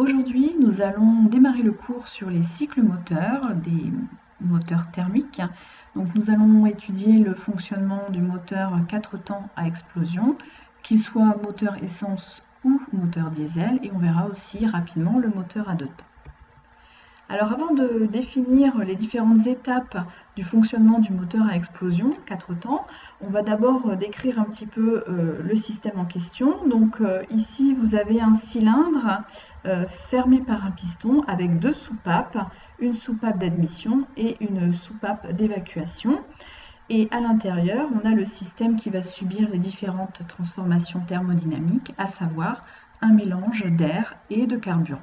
Aujourd'hui, nous allons démarrer le cours sur les cycles moteurs, des moteurs thermiques. Donc, nous allons étudier le fonctionnement du moteur 4 temps à explosion, qu'il soit moteur essence ou moteur diesel, et on verra aussi rapidement le moteur à 2 temps. Alors avant de définir les différentes étapes du fonctionnement du moteur à explosion, 4 temps, on va d'abord décrire un petit peu le système en question. Donc ici vous avez un cylindre fermé par un piston avec 2 soupapes, une soupape d'admission et une soupape d'évacuation. Et à l'intérieur, on a le système qui va subir les différentes transformations thermodynamiques, à savoir un mélange d'air et de carburant.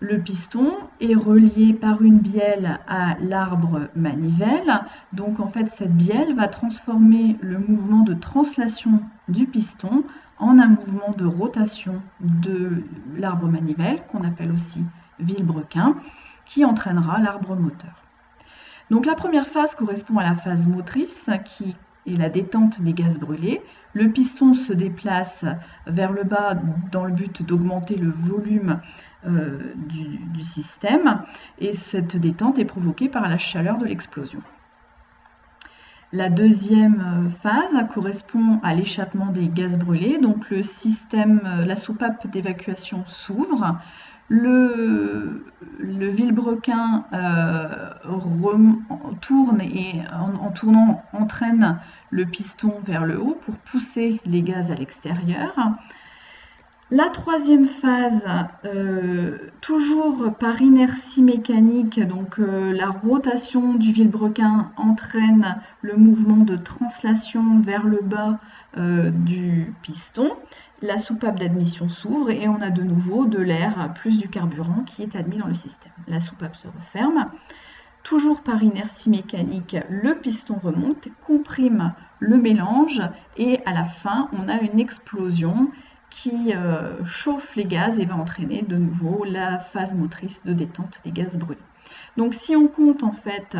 Le piston est relié par une bielle à l'arbre manivelle. Donc en fait, cette bielle va transformer le mouvement de translation du piston en un mouvement de rotation de l'arbre manivelle, qu'on appelle aussi vilebrequin, qui entraînera l'arbre moteur. Donc la première phase correspond à la phase motrice, qui est la détente des gaz brûlés. Le piston se déplace vers le bas dans le but d'augmenter le volume du système, et cette détente est provoquée par la chaleur de l'explosion. La deuxième phase correspond à l'échappement des gaz brûlés. Donc le système, la soupape d'évacuation s'ouvre, le vilebrequin tourne et en tournant entraîne le piston vers le haut pour pousser les gaz à l'extérieur. La troisième phase, toujours par inertie mécanique, donc la rotation du vilebrequin entraîne le mouvement de translation vers le bas du piston. La soupape d'admission s'ouvre et on a de nouveau de l'air plus du carburant qui est admis dans le système. La soupape se referme. Toujours par inertie mécanique, le piston remonte, comprime le mélange et à la fin, on a une explosion qui chauffe les gaz et va entraîner de nouveau la phase motrice de détente des gaz brûlés. Donc si on compte en fait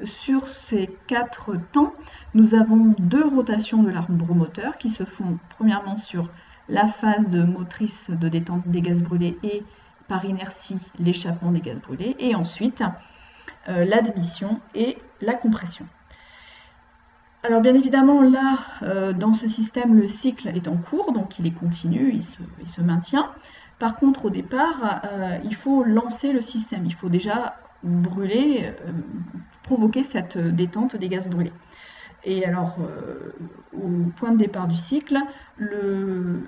sur ces 4 temps, nous avons 2 rotations de l'arbre moteur qui se font premièrement sur la phase de motrice de détente des gaz brûlés et par inertie l'échappement des gaz brûlés, et ensuite l'admission et la compression. Alors bien évidemment là, dans ce système, le cycle est en cours, donc il est continu, il se maintient. Par contre, au départ, il faut lancer le système, il faut déjà brûler, provoquer cette détente des gaz brûlés. Et alors, au point de départ du cycle, le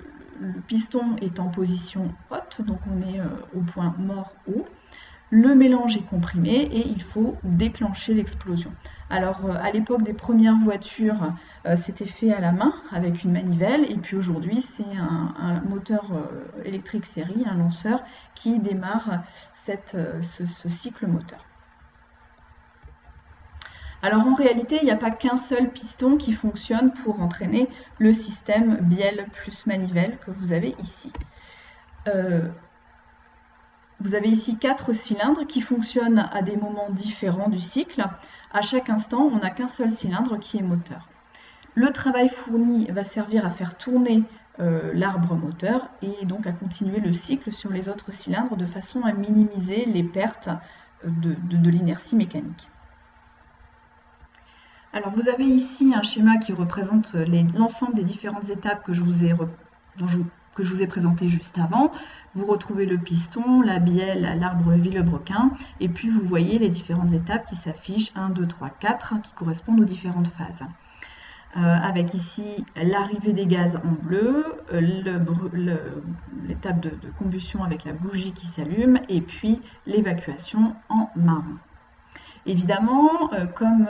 piston est en position haute, donc on est au point mort haut. Le mélange est comprimé et il faut déclencher l'explosion. Alors à l'époque des premières voitures, c'était fait à la main avec une manivelle, et puis aujourd'hui c'est un moteur électrique série, un lanceur, qui démarre ce cycle moteur. Alors en réalité, il n'y a pas qu'un seul piston qui fonctionne pour entraîner le système bielle plus manivelle que vous avez ici. Vous avez ici 4 cylindres qui fonctionnent à des moments différents du cycle. À chaque instant, on n'a qu'un seul cylindre qui est moteur. Le travail fourni va servir à faire tourner l'arbre moteur et donc à continuer le cycle sur les autres cylindres de façon à minimiser les pertes de l'inertie mécanique. Alors vous avez ici un schéma qui représente l'ensemble des différentes étapes que je vous ai présentées juste avant. Vous retrouvez le piston, la bielle, l'arbre vilebrequin, et puis vous voyez les différentes étapes qui s'affichent, 1, 2, 3, 4, qui correspondent aux différentes phases. Avec ici l'arrivée des gaz en bleu, l'étape de combustion avec la bougie qui s'allume, et puis l'évacuation en marron. Évidemment, comme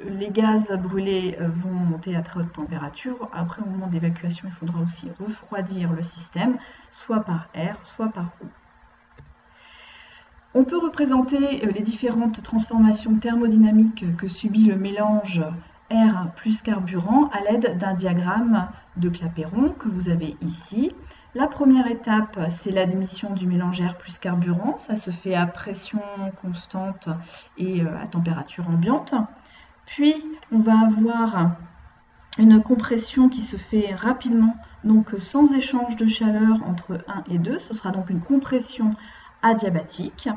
les gaz brûlés vont monter à très haute température, après au moment d'évacuation, il faudra aussi refroidir le système, soit par air, soit par eau. On peut représenter les différentes transformations thermodynamiques que subit le mélange air plus carburant à l'aide d'un diagramme de Clapeyron que vous avez ici. La première étape, c'est l'admission du mélange air plus carburant. Ça se fait à pression constante et à température ambiante. Puis, on va avoir une compression qui se fait rapidement, donc sans échange de chaleur entre 1 et 2. Ce sera donc une compression adiabatique.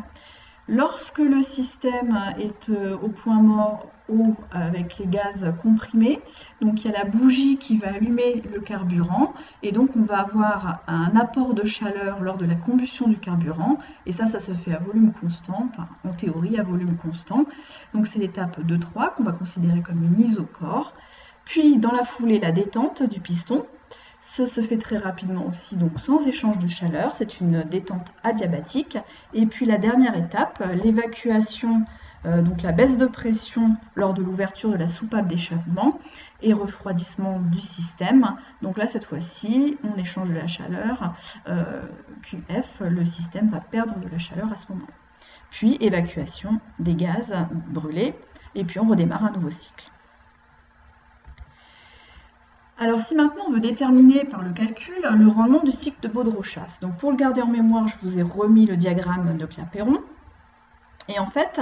Lorsque le système est au point mort haut avec les gaz comprimés, donc il y a la bougie qui va allumer le carburant et donc on va avoir un apport de chaleur lors de la combustion du carburant et ça se fait à volume constant, enfin en théorie à volume constant. Donc c'est l'étape 2-3 qu'on va considérer comme une isochore. Puis dans la foulée, la détente du piston. Ça se fait très rapidement aussi, donc sans échange de chaleur, c'est une détente adiabatique. Et puis la dernière étape, l'évacuation, donc la baisse de pression lors de l'ouverture de la soupape d'échappement et refroidissement du système. Donc là, cette fois-ci, on échange de la chaleur, QF, le système va perdre de la chaleur à ce moment-là. Puis évacuation des gaz brûlés, et puis on redémarre un nouveau cycle. Alors si maintenant on veut déterminer par le calcul le rendement du cycle de Baudrot-Chasse, donc pour le garder en mémoire, je vous ai remis le diagramme de Clapeyron. Et en fait,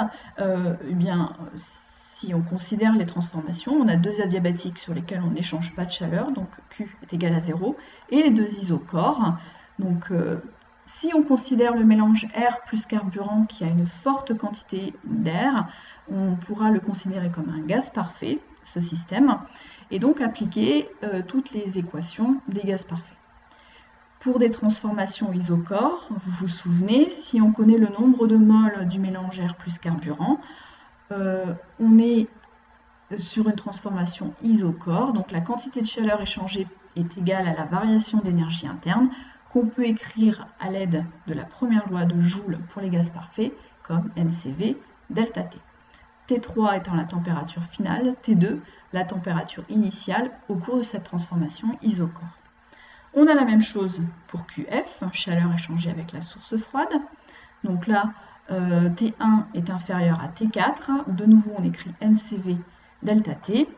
si on considère les transformations, on a deux adiabatiques sur lesquels on n'échange pas de chaleur, donc Q est égal à 0, et les deux isochores. Donc si on considère le mélange air plus carburant qui a une forte quantité d'air, on pourra le considérer comme un gaz parfait, ce système, et donc appliquer toutes les équations des gaz parfaits. Pour des transformations isochores, vous vous souvenez, si on connaît le nombre de moles du mélange air plus carburant, on est sur une transformation isochore, donc la quantité de chaleur échangée est égale à la variation d'énergie interne, qu'on peut écrire à l'aide de la première loi de Joule pour les gaz parfaits, comme NCV delta T. T3 étant la température finale, T2 la température initiale au cours de cette transformation isochore. On a la même chose pour QF, chaleur échangée avec la source froide. Donc là, T1 est inférieur à T4. De nouveau, on écrit NCV delta T.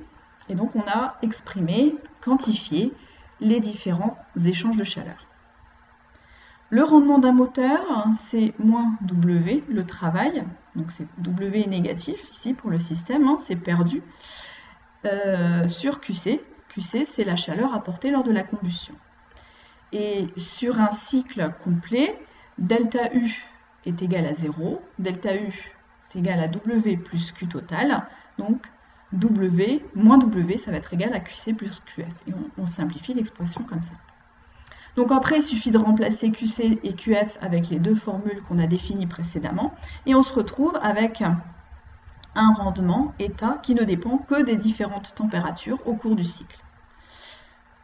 Et donc, on a exprimé, quantifié les différents échanges de chaleur. Le rendement d'un moteur, c'est moins W, le travail. Donc, c'est W est négatif ici pour le système, c'est perdu, sur QC. QC, c'est la chaleur apportée lors de la combustion. Et sur un cycle complet, delta U est égal à 0. Delta U, c'est égal à W plus Q total. Donc, W moins W, ça va être égal à QC plus QF. Et on simplifie l'expression comme ça. Donc après, il suffit de remplacer QC et QF avec les deux formules qu'on a définies précédemment. Et on se retrouve avec un rendement état qui ne dépend que des différentes températures au cours du cycle.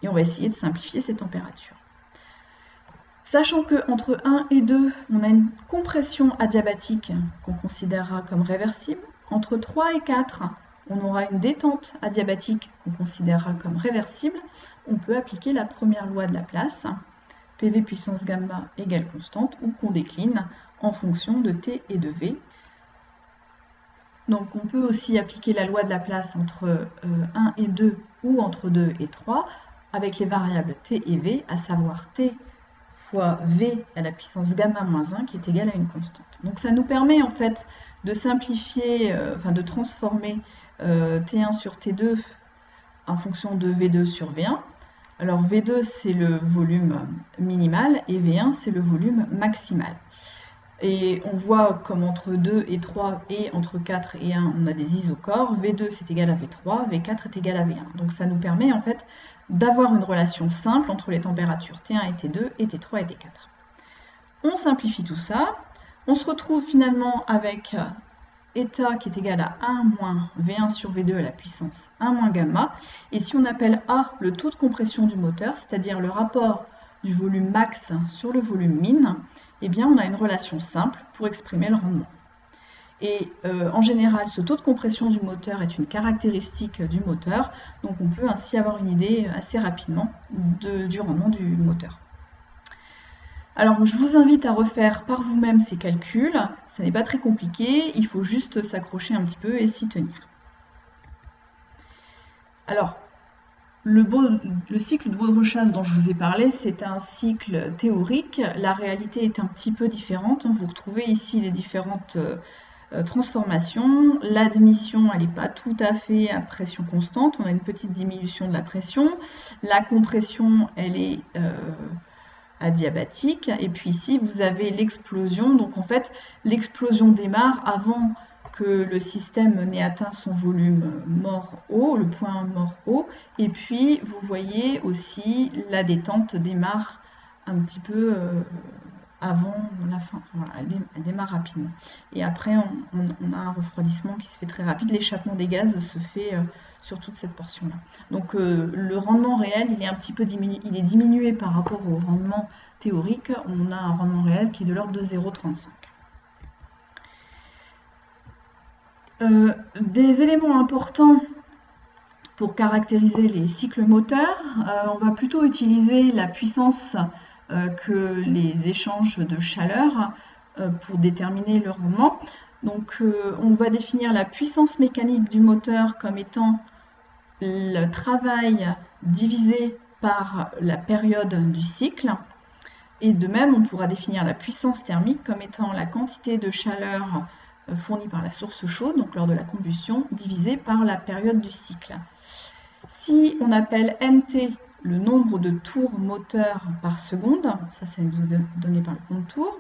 Et on va essayer de simplifier ces températures. Sachant qu'entre 1 et 2, on a une compression adiabatique qu'on considérera comme réversible. Entre 3 et 4, on aura une détente adiabatique qu'on considérera comme réversible. On peut appliquer la première loi de Laplace, PV puissance gamma égale constante, ou qu'on décline en fonction de T et de V. Donc on peut aussi appliquer la loi de Laplace entre 1 et 2 ou entre 2 et 3 avec les variables T et V, à savoir T fois V à la puissance gamma moins 1 qui est égale à une constante. Donc ça nous permet en fait de simplifier, de transformer T1 sur T2 en fonction de V2 sur V1. Alors V2 c'est le volume minimal et V1 c'est le volume maximal. Et on voit comme entre 2 et 3 et entre 4 et 1 on a des isochores. V2 c'est égal à V3, V4 est égal à V1. Donc ça nous permet en fait d'avoir une relation simple entre les températures T1 et T2 et T3 et T4. On simplifie tout ça. On se retrouve finalement avec état qui est égal à 1 moins V1 sur V2 à la puissance 1 moins gamma. Et si on appelle A le taux de compression du moteur, c'est-à-dire le rapport du volume max sur le volume min, eh bien on a une relation simple pour exprimer le rendement. Et en général, ce taux de compression du moteur est une caractéristique du moteur, donc on peut ainsi avoir une idée assez rapidement du rendement du moteur. Alors je vous invite à refaire par vous-même ces calculs, ça n'est pas très compliqué, il faut juste s'accrocher un petit peu et s'y tenir. Alors, le cycle de Baudrot-Chasse dont je vous ai parlé, c'est un cycle théorique, la réalité est un petit peu différente, vous retrouvez ici les différentes transformation. L'admission, elle n'est pas tout à fait à pression constante, on a une petite diminution de la pression. La compression, elle est adiabatique. Et puis ici, vous avez l'explosion. Donc en fait, l'explosion démarre avant que le système n'ait atteint son volume mort haut, le point mort haut. Et puis, vous voyez aussi, la détente démarre un petit peu avant la fin. Enfin, voilà, elle démarre rapidement. Et après, on a un refroidissement qui se fait très rapide. L'échappement des gaz se fait sur toute cette portion-là. Donc le rendement réel, il est un petit peu diminué, il est diminué par rapport au rendement théorique. On a un rendement réel qui est de l'ordre de 0,35. Des éléments importants pour caractériser les cycles moteurs, on va plutôt utiliser la puissance que les échanges de chaleur pour déterminer le rendement. Donc on va définir la puissance mécanique du moteur comme étant le travail divisé par la période du cycle. Et de même, on pourra définir la puissance thermique comme étant la quantité de chaleur fournie par la source chaude, donc lors de la combustion, divisée par la période du cycle. Si on appelle NT le nombre de tours moteurs par seconde, ça nous est donné par le compte tours,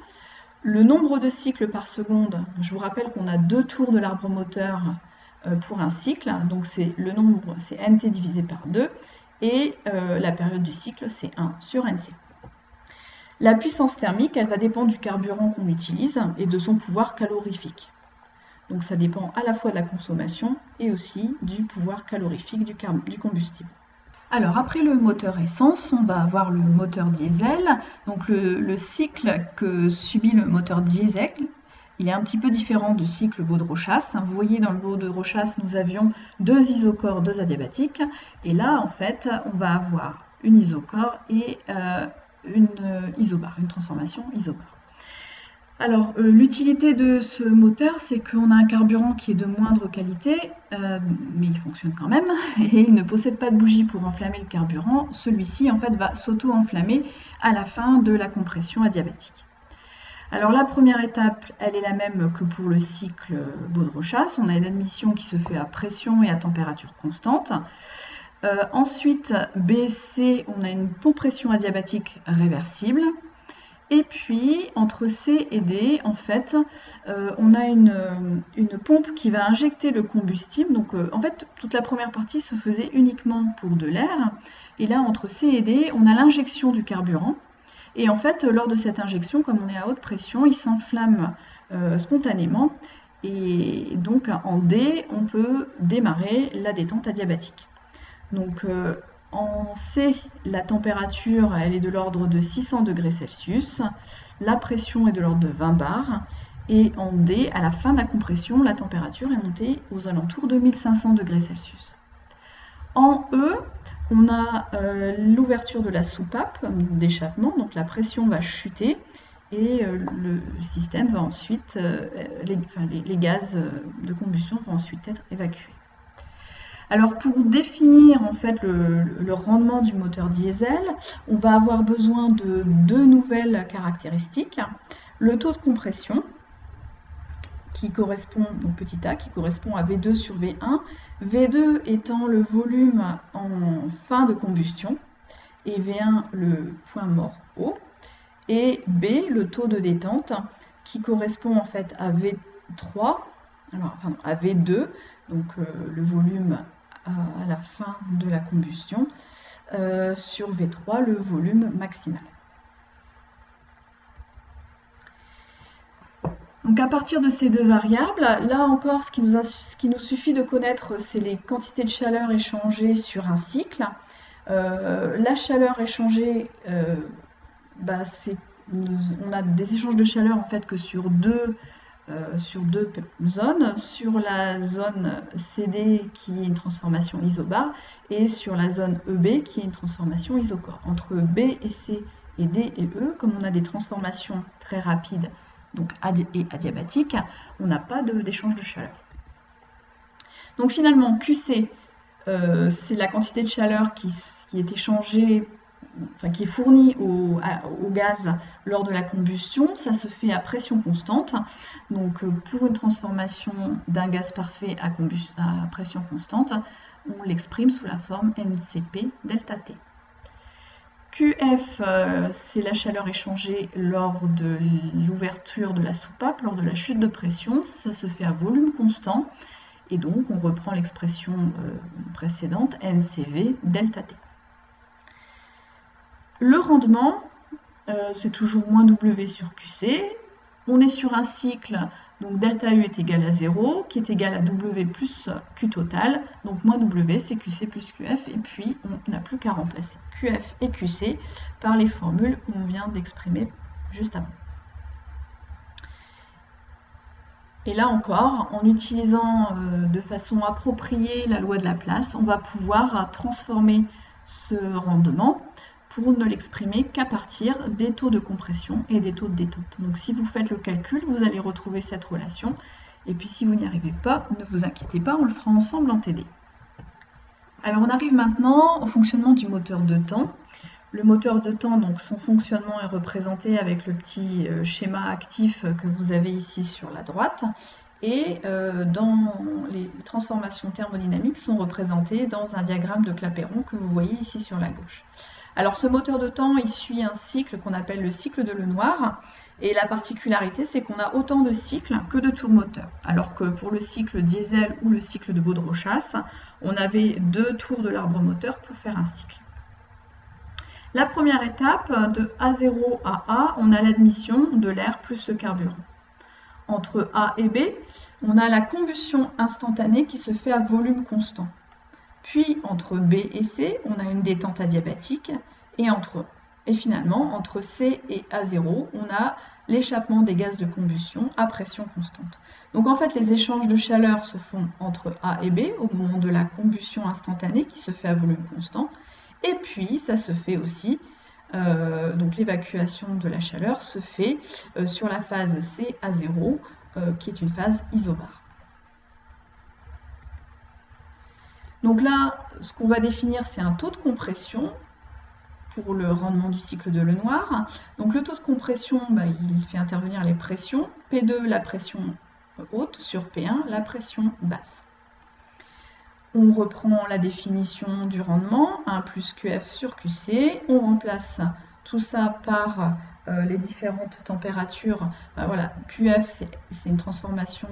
le nombre de cycles par seconde, je vous rappelle qu'on a 2 tours de l'arbre moteur pour un cycle, donc c'est le nombre, c'est NT divisé par 2, et la période du cycle, c'est 1 sur NC. La puissance thermique, elle va dépendre du carburant qu'on utilise et de son pouvoir calorifique. Donc ça dépend à la fois de la consommation et aussi du pouvoir calorifique du combustible. Alors après le moteur essence, on va avoir le moteur diesel. Donc le cycle que subit le moteur diesel, il est un petit peu différent du cycle Baud-Rochas. Vous voyez, dans le Baud-Rochas, nous avions 2 isochores, 2 adiabatiques. Et là, en fait, on va avoir une isochore et une isobare, une transformation isobare. Alors, l'utilité de ce moteur, c'est qu'on a un carburant qui est de moindre qualité, mais il fonctionne quand même, et il ne possède pas de bougie pour enflammer le carburant. Celui-ci, en fait, va s'auto-enflammer à la fin de la compression adiabatique. Alors, la première étape, elle est la même que pour le cycle Baud-Rochas. On a une admission qui se fait à pression et à température constante. Ensuite, BC, on a une compression adiabatique réversible. Et puis, entre C et D, en fait, on a une pompe qui va injecter le combustible. Donc, en fait, toute la première partie se faisait uniquement pour de l'air. Et là, entre C et D, on a l'injection du carburant. Et en fait, lors de cette injection, comme on est à haute pression, il s'enflamme spontanément. Et donc, en D, on peut démarrer la détente adiabatique. Donc, en C, la température, elle est de l'ordre de 600 degrés Celsius, la pression est de l'ordre de 20 bars, et en D, à la fin de la compression, la température est montée aux alentours de 1500 degrés Celsius. En E, on a l'ouverture de la soupape d'échappement, donc la pression va chuter, et le système va ensuite, les gaz de combustion vont ensuite être évacués. Alors pour définir en fait le rendement du moteur diesel, on va avoir besoin de 2 nouvelles caractéristiques. Le taux de compression, qui correspond, donc petit a, qui correspond à V2 sur V1, V2 étant le volume en fin de combustion, et V1 le point mort haut, et B, le taux de détente, qui correspond en fait à V3, à V2, donc le volume à la fin de la combustion, sur V3, le volume maximal. Donc à partir de ces 2 variables, là encore, ce qui nous suffit de connaître, c'est les quantités de chaleur échangées sur un cycle. La chaleur échangée, on a des échanges de chaleur en fait que sur deux zones, sur la zone CD qui est une transformation isobare et sur la zone EB qui est une transformation isochore. Entre B et C et D et E, comme on a des transformations très rapides donc et adiabatiques, on n'a pas d'échange de chaleur. Donc finalement, QC, c'est la quantité de chaleur qui est échangée qui est fourni au gaz lors de la combustion, ça se fait à pression constante. Donc pour une transformation d'un gaz parfait à pression constante, on l'exprime sous la forme NCP delta T. QF, c'est la chaleur échangée lors de l'ouverture de la soupape, lors de la chute de pression. Ça se fait à volume constant. Et donc, on reprend l'expression précédente, NCV delta T. Le rendement, c'est toujours moins W sur QC. On est sur un cycle, donc delta U est égal à 0, qui est égal à W plus Q total. Donc moins W, c'est QC plus QF. Et puis, on n'a plus qu'à remplacer QF et QC par les formules qu'on vient d'exprimer juste avant. Et là encore, en utilisant de façon appropriée la loi de Laplace, on va pouvoir transformer ce rendement pour ne l'exprimer qu'à partir des taux de compression et des taux de détente. Donc si vous faites le calcul, vous allez retrouver cette relation. Et puis si vous n'y arrivez pas, ne vous inquiétez pas, on le fera ensemble en TD. Alors on arrive maintenant au fonctionnement du moteur de temps. Le moteur de temps, donc son fonctionnement est représenté avec le petit schéma actif que vous avez ici sur la droite. Et dans les transformations thermodynamiques sont représentées dans un diagramme de Clapeyron que vous voyez ici sur la gauche. Alors ce moteur de temps, il suit un cycle qu'on appelle le cycle de Lenoir. Et la particularité, c'est qu'on a autant de cycles que de tours moteurs. Alors que pour le cycle diesel ou le cycle de Baudrochasse, on avait 2 tours de l'arbre moteur pour faire un cycle. La première étape, de A0 à A, on a l'admission de l'air plus le carburant. Entre A et B, on a la combustion instantanée qui se fait à volume constant. Puis entre B et C, on a une détente adiabatique. Et finalement, entre C et A0, on a l'échappement des gaz de combustion à pression constante. Donc en fait, les échanges de chaleur se font entre A et B au moment de la combustion instantanée qui se fait à volume constant. Et puis, ça se fait aussi, donc l'évacuation de la chaleur se fait sur la phase C à 0, qui est une phase isobare. Donc là, ce qu'on va définir, c'est un taux de compression pour le rendement du cycle de Lenoir. Donc le taux de compression, il fait intervenir les pressions. P2, la pression haute, sur P1, la pression basse. On reprend la définition du rendement, 1 plus QF sur QC. On remplace tout ça par les différentes températures. Voilà, QF, c'est une transformation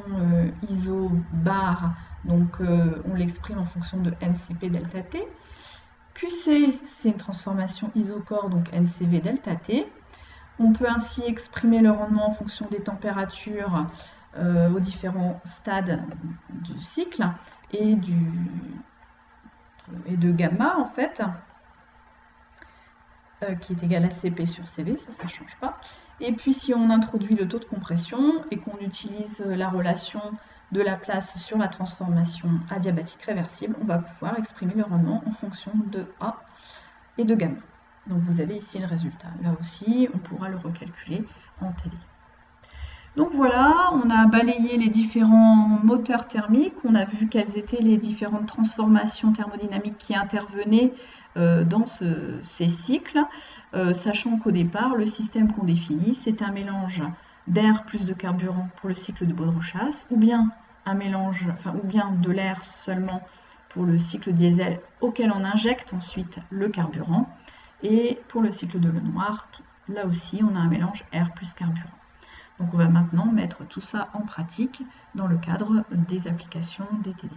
isobare, donc on l'exprime en fonction de NCP delta T. QC, c'est une transformation isocore, donc NCV delta T. On peut ainsi exprimer le rendement en fonction des températures aux différents stades du cycle et de gamma en fait, qui est égal à Cp sur Cv, ça ne change pas. Et puis si on introduit le taux de compression et qu'on utilise la relation de Laplace sur la transformation adiabatique réversible, on va pouvoir exprimer le rendement en fonction de A et de gamma. Donc vous avez ici le résultat. Là aussi, on pourra le recalculer en TD. Donc voilà, on a balayé les différents moteurs thermiques, on a vu quelles étaient les différentes transformations thermodynamiques qui intervenaient dans ces cycles, sachant qu'au départ, le système qu'on définit, c'est un mélange d'air plus de carburant pour le cycle de Baudrochasse, ou bien un mélange, ou bien de l'air seulement pour le cycle diesel auquel on injecte ensuite le carburant, et pour le cycle de Lenoir, là aussi, on a un mélange air plus carburant. Donc on va maintenant mettre tout ça en pratique dans le cadre des applications des TD.